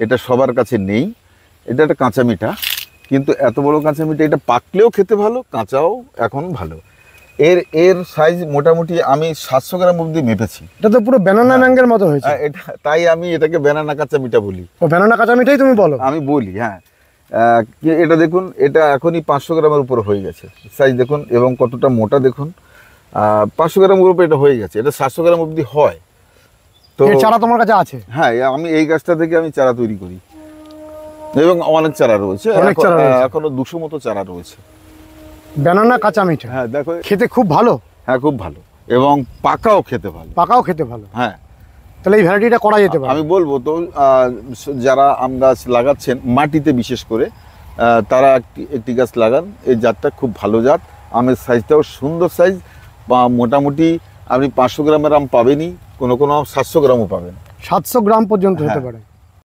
এটা সবার কাছে নেই, এটা একটা কাঁচা মিঠা, কিন্তু এত বড় কাঁচা মিঠা, এটা পাকলেও খেতে ভালো, কাঁচাও এখন ভালো। এর সাইজ মোটামুটি আমি 700 গ্রাম অবধি মেপেছি। এটা তো পুরো ব্যানানা ম্যাঙ্গোর মতো হয়েছে। এটা তাই আমি এটাকে ব্যানানা কাঁচা মিঠা বলি। ও ব্যানানা কাঁচা মিঠাই তুমি বলো? আমি বলি, হ্যাঁ। এটা দেখুন, এটা এখনই 500 গ্রামের উপর হয়ে গেছে সাইজ দেখুন, এবং কতটা মোটা দেখুন। 500 গ্রামের উপরে এটা হয়ে গেছে, এটা 700 গ্রাম অবধি হয়। তো চারা তোমার কাছে আছে? হ্যাঁ, আমি এই গাছটা থেকে আমি চারা তৈরি করি, এবং অনেক চারা রয়েছে, এখনো 200 মতো চারা রয়েছে। ব্যানানা কাঁচা মিঠা, হ্যাঁ দেখো, খেতে খুব ভালো। হ্যাঁ খুব ভালো, এবং পাকাও খেতে ভালো। পাকাও খেতে ভালো, হ্যাঁ। তাহলে এই ভ্যারাইটিটা করা যেতে পারে। আমি বলবো তো, যারা আম গাছ লাগাচ্ছেন মাটিতে, বিশেষ করে তারা একটি গাছ লাগান। এই জাতটা খুব ভালো জাত, আমের সাইজটাও সুন্দর সাইজ, বা মোটামুটি আপনি 500 গ্রামের আম পাবেনই, কোনো 700 গ্রামও পাবেন। 700 গ্রাম পর্যন্ত হতে পারে।